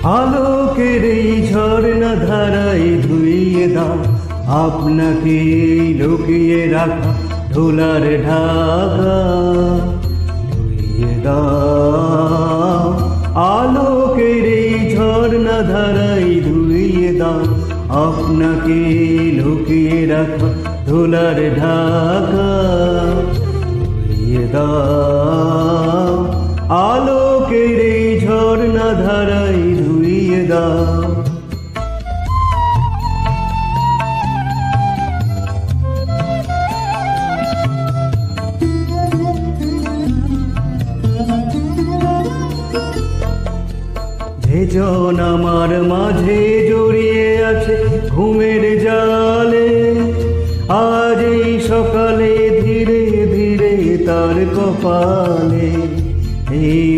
আলোকের এই ঝর্ণা ধারায় ধুইয়ে দাও আপনাকে লুকিয়ে রাখা ধুলার ঢাকা। ধুইয়ে দাও আলোকের এই ঝর্ণা ধারায় ধুইয়ে দাও আপনাকে লুকিয়ে রাখা ধুলার ঢাকা। ধুইয়ে দাও আলোকের এই ঝর্ণা ধারায় ধুইয়ে দাও। যেজন আমার মাঝে জড়িয়ে আছে ঘুমের জালে, আজ এই সকালে ধীরে ধীরে তার কপালে এই